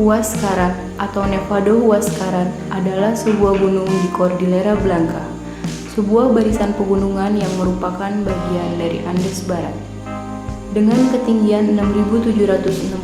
Huascaran atau Nevado Huascaran adalah sebuah gunung di Cordillera Blanca, sebuah barisan pegunungan yang merupakan bagian dari Andes Barat. Dengan ketinggian 6.768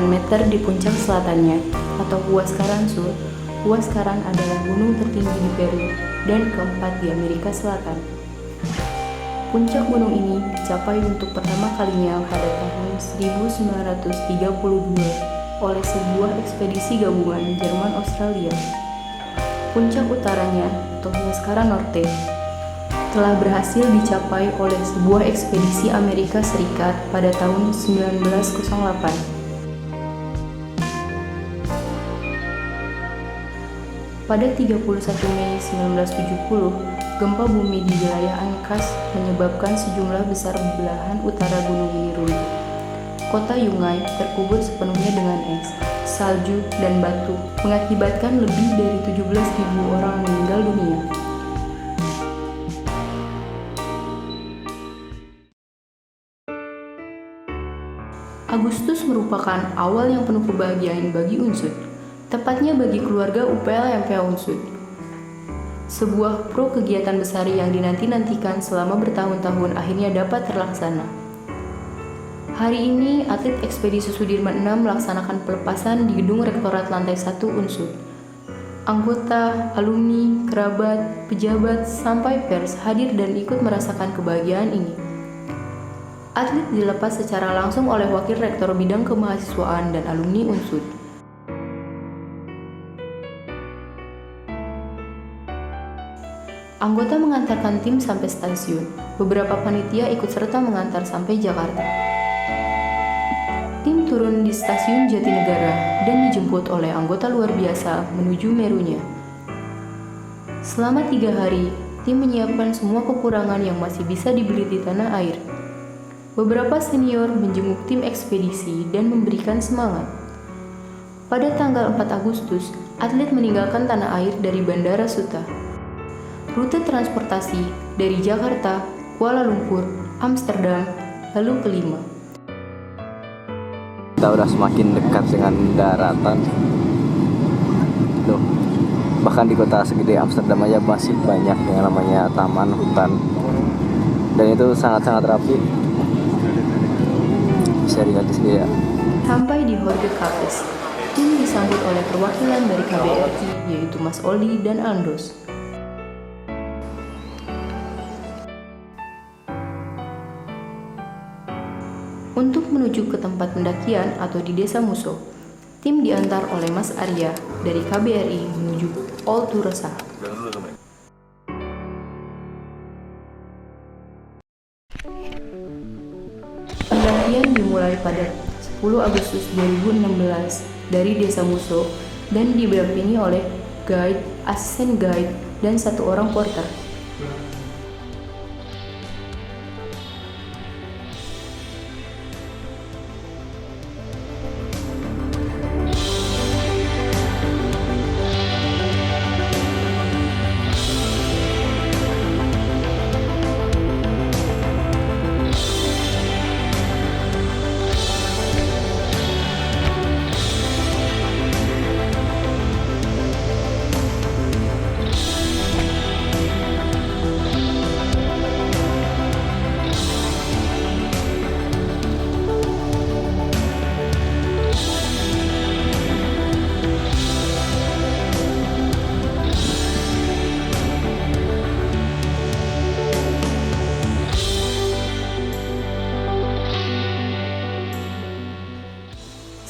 meter di puncak selatannya atau Huascaran Sur, Huascaran adalah gunung tertinggi di Peru dan keempat di Amerika Selatan. Puncak gunung ini dicapai untuk pertama kalinya pada tahun 1932 oleh sebuah ekspedisi gabungan Jerman-Australia. Puncak utaranya, atau Huascaran Norte, telah berhasil dicapai oleh sebuah ekspedisi Amerika Serikat pada tahun 1908. Pada 31 Mei 1970, gempa bumi di wilayah Ancash menyebabkan sejumlah besar belahan utara gunung ini runtuh. Kota Yungay terkubur sepenuhnya dengan es, salju, dan batu, mengakibatkan lebih dari 17.000 orang meninggal dunia. Agustus merupakan awal yang penuh kebahagiaan bagi Unsud, tepatnya bagi keluarga UPL MPA Unsud. Sebuah pro kegiatan besar yang dinanti-nantikan selama bertahun-tahun akhirnya dapat terlaksana. Hari ini, atlet ekspedisi Sudirman 6 melaksanakan pelepasan di gedung Rektorat lantai 1 Unsud. Anggota, alumni, kerabat, pejabat, sampai pers hadir dan ikut merasakan kebahagiaan ini. Atlet dilepas secara langsung oleh Wakil Rektor Bidang Kemahasiswaan dan alumni Unsud. Anggota mengantarkan tim sampai stasiun. Beberapa panitia ikut serta mengantar sampai Jakarta. Tim turun di stasiun Jatinegara dan dijemput oleh anggota luar biasa menuju Merunya. Selama 3 hari, tim menyiapkan semua kekurangan yang masih bisa dibeli di tanah air. Beberapa senior menjenguk tim ekspedisi dan memberikan semangat. Pada tanggal 4 Agustus, atlet meninggalkan tanah air dari Bandara Suta. Rute transportasi dari Jakarta, Kuala Lumpur, Amsterdam, lalu ke Lima. Kita udah semakin dekat dengan daratan. Tuh, bahkan di kota segede Amsterdam aja masih banyak yang namanya taman, hutan, dan itu sangat-sangat rapi. Bisa dilihat di sini ya. Sampai di Jorge Cafés, tim disambut oleh perwakilan dari KBRI yaitu Mas Oli dan Andos. Untuk menuju ke tempat pendakian atau di Desa Muso, tim diantar oleh Mas Arya dari KBRI menuju All Turosa. Pendakian dimulai pada 10 Agustus 2016 dari Desa Muso dan didampingi oleh guide, asisten guide, dan 1 orang porter.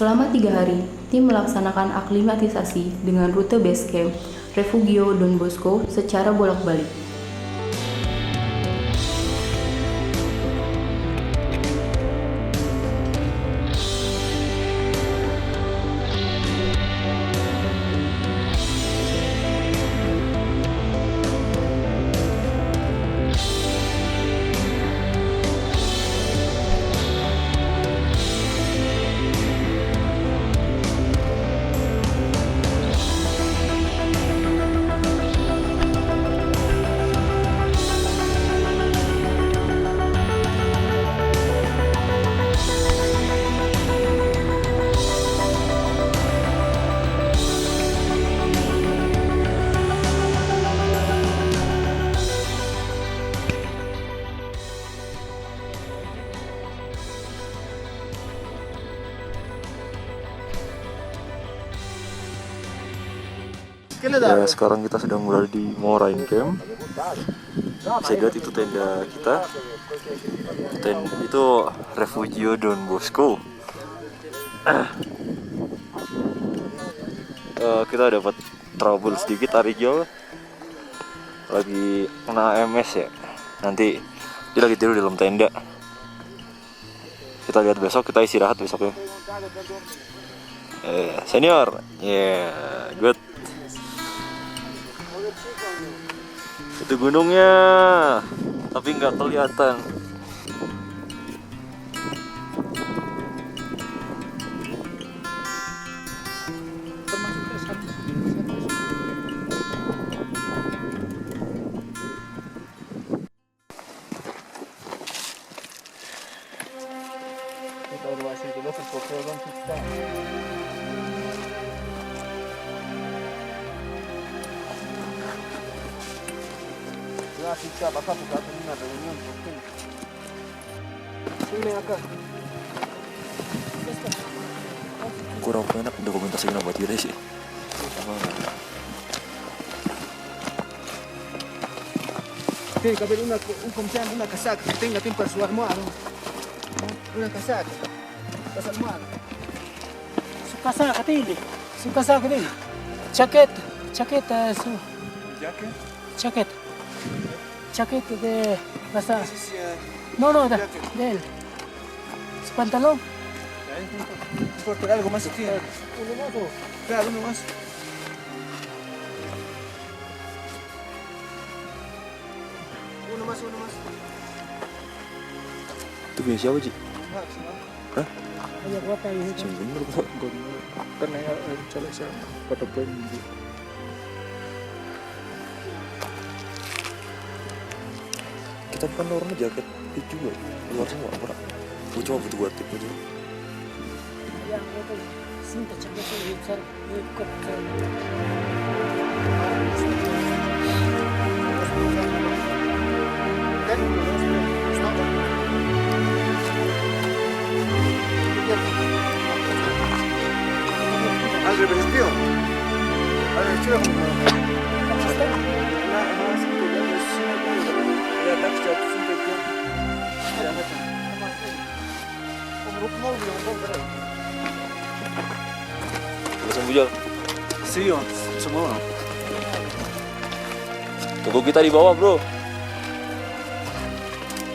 Selama 3 hari, tim melaksanakan aklimatisasi dengan rute base camp, Refugio Don Bosco secara bolak-balik. Ya, sekarang kita sedang berada di Moraine Camp. Bisa lihat itu tenda kita. Itu Refugio Don Bosco. Kita dapat trouble sedikit, Ariel lagi kena MS ya. Nanti dia lagi tidur di dalam tenda. Kita lihat besok, kita istirahat besoknya. Senior, good. Itu gunungnya, tapi nggak kelihatan. Kurang enak dokumentasi buat diri sih. Tem que haver como se llama, una casaca que tenga para su almohada. Una casaca. Para su almohada. Su casaca tiene. Su casaca tiene. Chaqueta. Chaqueta su. Chaqueta. Chaqueta de casaca. No, de él. Su pantalón. Por algo más tiene. Uno más. Claro, uno más. Uno más. Itu punya siapa, Ci? Hah? Banyak apa ini? Cuma bener kok. Karena colek saya pada poin ini. Kita kan orangnya jaket itu juga luar semua, orang. Gue cuma butuh buat tip aja. Yang itu cinta chaqueta besar ikut. Al vestido como ya tak jatuh itu ya macam mau Langsung bujal. sih semua Tunggu kita di bawah, bro.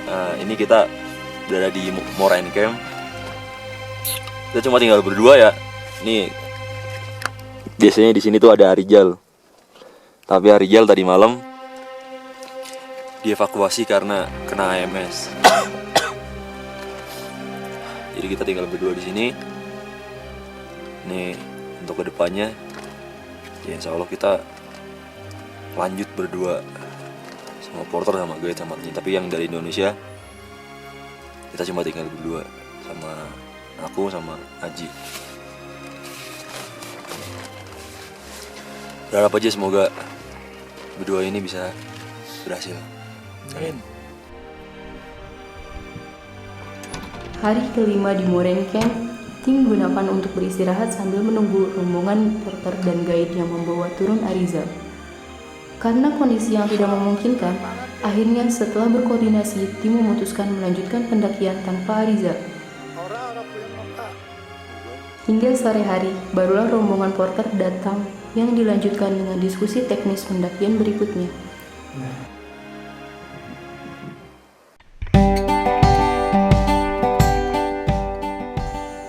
Nah, ini kita berada di Moraine Camp. Kita cuma tinggal berdua ya. Nih, biasanya di sini tuh ada Arijal. Tapi Arijal tadi malam dievakuasi karena kena AMS. Jadi kita tinggal berdua di sini. Nih, untuk kedepannya, ya insya Allah kita lanjut berdua sama Porter, sama Guide, sama Tini. Tapi yang dari Indonesia kita cuma tinggal berdua sama aku sama Aji. Berharap aja semoga berdua ini bisa berhasil. Amin. Hari kelima di Moraine Camp, tim gunakan untuk beristirahat sambil menunggu rombongan porter dan guide yang membawa turun Arizal. Karena kondisi yang tidak memungkinkan, akhirnya setelah berkoordinasi, tim memutuskan melanjutkan pendakian tanpa Arizal. Hingga sore hari, barulah rombongan porter datang yang dilanjutkan dengan diskusi teknis pendakian berikutnya.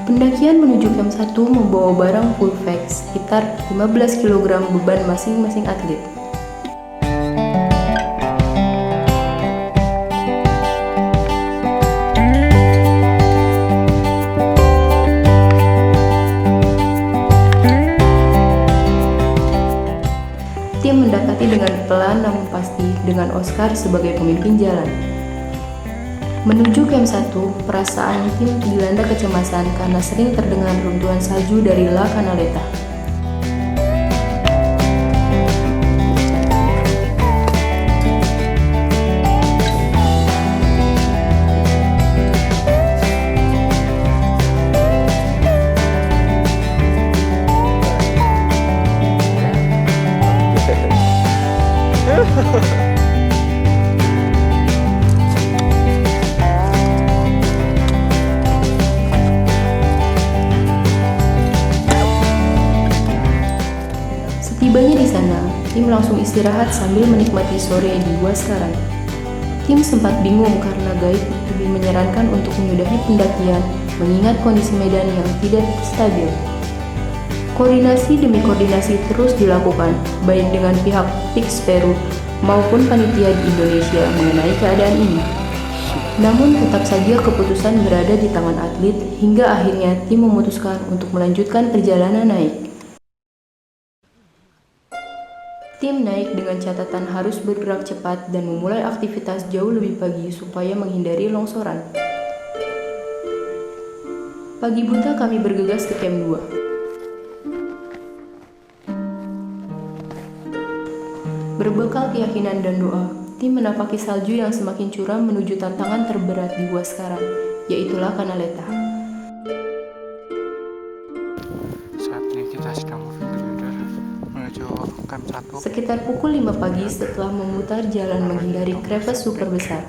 Pendakian menuju Camp 1 membawa barang full pack sekitar 15 kg beban masing-masing atlet. Tim mendekati dengan pelan namun pasti dengan Oscar sebagai pemimpin jalan. Menuju Camp 1, perasaan tim dilanda kecemasan karena sering terdengar runtuhan salju dari La Canaleta. tim langsung istirahat sambil menikmati sore di Huascarán. Tim sempat bingung karena guide lebih menyarankan untuk menyudahi pendakian mengingat kondisi medan yang tidak stabil. Koordinasi demi koordinasi terus dilakukan, baik dengan pihak Pix Peru maupun panitia di Indonesia mengenai keadaan ini. Namun tetap saja keputusan berada di tangan atlet hingga akhirnya tim memutuskan untuk melanjutkan perjalanan naik. Tim naik dengan catatan harus bergerak cepat dan memulai aktivitas jauh lebih pagi supaya menghindari longsoran. Pagi buta kami bergegas ke camp 2. Berbekal keyakinan dan doa, tim menapaki salju yang semakin curam menuju tantangan terberat di Huascarán, yaitulah Canaleta. Saat ini kita sedang bergerak menuju camp 1. Sekitar pukul 5 pagi setelah memutar jalan menghindari crevasse super besar,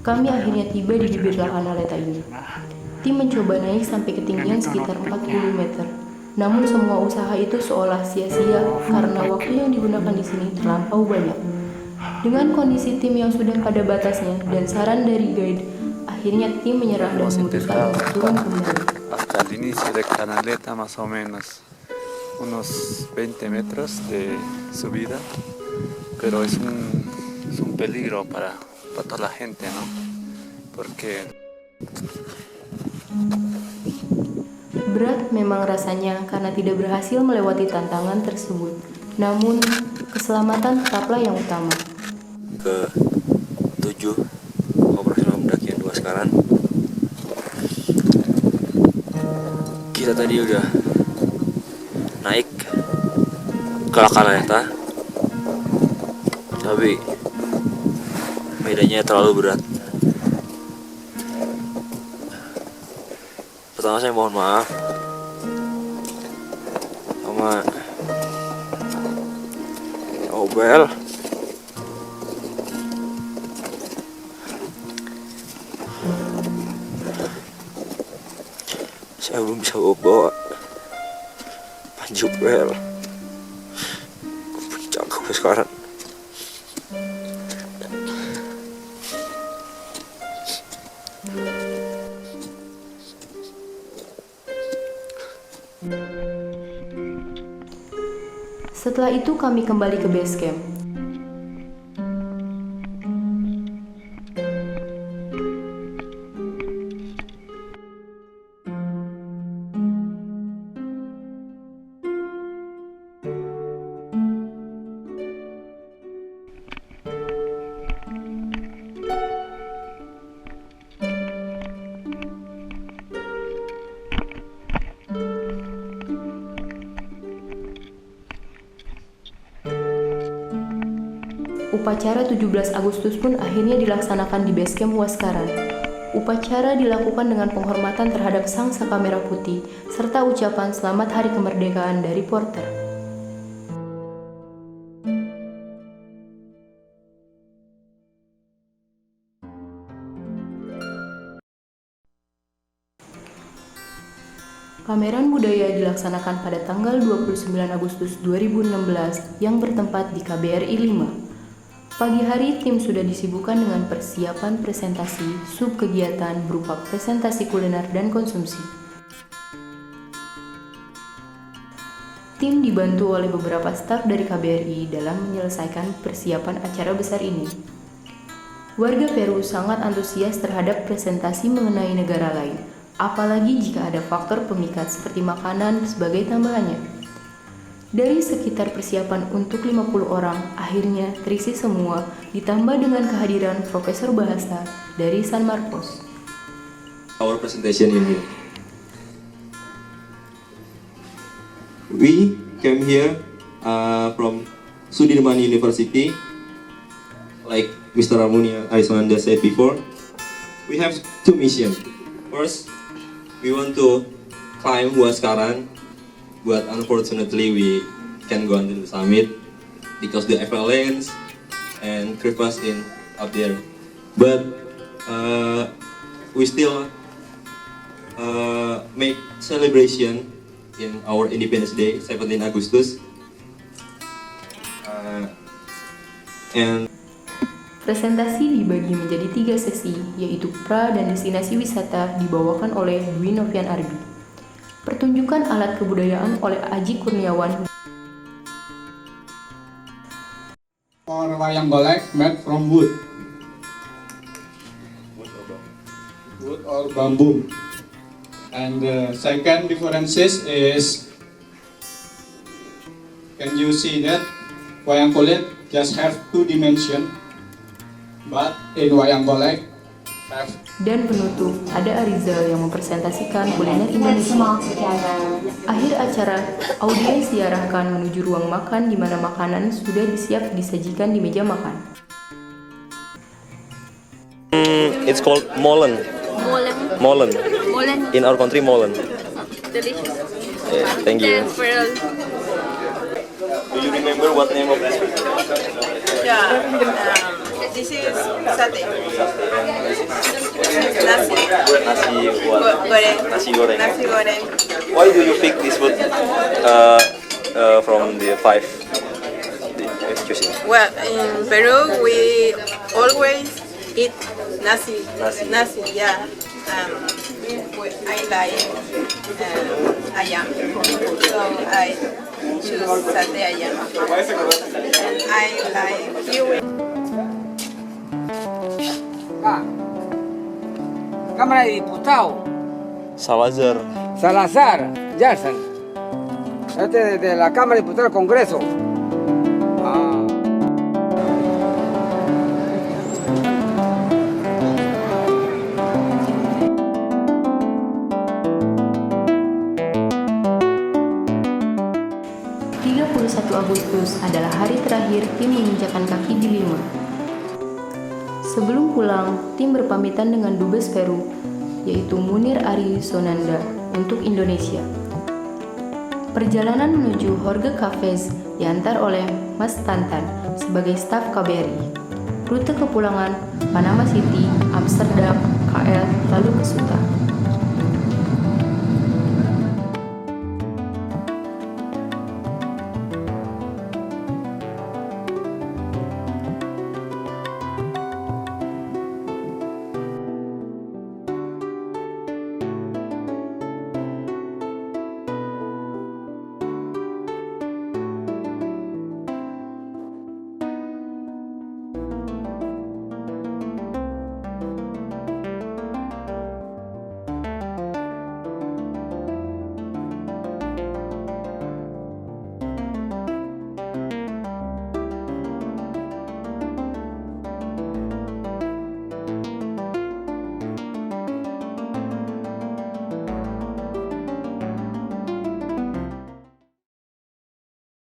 kami akhirnya tiba di bibir La Canaleta ini. Tim mencoba naik sampai ketinggian sekitar 40 meter. Namun semua usaha itu seolah sia-sia karena waktu yang digunakan di sini terlampau banyak. Dengan kondisi tim yang sudah pada batasnya dan saran dari guide, akhirnya tim menyerah dan memutuskan untuk turun kembali. Hasta el inicio de Canaleta más o menos unos 20 metros de subida, pero es un peligro para toda la gente, ¿no? Porque berat memang rasanya karena tidak berhasil melewati tantangan tersebut. Namun, keselamatan tetaplah yang utama. Ke 7 operasional pendakian Huascarán. Kita tadi udah naik ke La Canaleta, tapi medannya terlalu berat. Pertama saya mohon maaf sama Obel. Saya belum bisa bawa Panji Obel ke puncak sekarang. Setelah itu kami kembali ke base camp. Upacara 17 Agustus pun akhirnya dilaksanakan di basecamp Huascarán. Upacara dilakukan dengan penghormatan terhadap Sang Saka Merah Putih serta ucapan selamat hari kemerdekaan dari porter. Pameran budaya dilaksanakan pada tanggal 29 Agustus 2016 yang bertempat di KBRI 5. Pagi hari tim sudah disibukkan dengan persiapan presentasi, sub kegiatan berupa presentasi kuliner dan konsumsi. Tim dibantu oleh beberapa staf dari KBRI dalam menyelesaikan persiapan acara besar ini. Warga Peru sangat antusias terhadap presentasi mengenai negara lain, apalagi jika ada faktor pemikat seperti makanan sebagai tambahannya. Dari sekitar persiapan untuk 50 orang, akhirnya terisi semua, ditambah dengan kehadiran Profesor Bahasa dari San Marcos. Our presentation in here. We came here from Sudirman University, like Mr. Ramuni Arismanda said before. We have two missions. First, we want to climb Huascarán, but unfortunately we can't go until the summit because the avalanche and crevasse in up there. But we still make celebration in our Independence Day, 17 Agustus. And Presentasi dibagi menjadi 3 sesi, yaitu pra dan destinasi wisata dibawakan oleh Dwi Novian Arbi. Pertunjukan alat kebudayaan oleh Aji Kurniawan. Or wayang golek made from wood. Wood or bamboo. And the second differences is, can you see that wayang kulit just have 2 dimension, but in wayang golek have. Dan penutup, ada Arizal yang mempresentasikan kuliner Indonesia. Akhir acara, audiens diarahkan menuju ruang makan di mana makanan sudah siap disajikan di meja makan. it's called molen. Molen. Molen. In our country, molen. Delicious. Thank you. Pearl. Do you remember what name of this? Yeah. This is sate. Nasi. Nasi what? Goreng. Nasi goreng. Nasi goreng. Why do you pick this food from the 5? Excuse me. Well, in Peru we always eat nasi. Nasi. Yeah. I like ayam, so I choose sate ayam. And I like kiwi. Cámara de Diputados, Salazar. Salazar, Jackson. Este es de la Cámara de Diputados del Congreso. Agustus adalah hari terakhir tim menginjakan kaki di Lima. Sebelum pulang, tim berpamitan dengan Dubes Peru, yaitu Munir Arisonanda, untuk Indonesia. Perjalanan menuju Jorge Cafés diantar oleh Mas Tantan sebagai staf KBRI. Rute kepulangan Panama City, Amsterdam, KL, lalu ke Suta.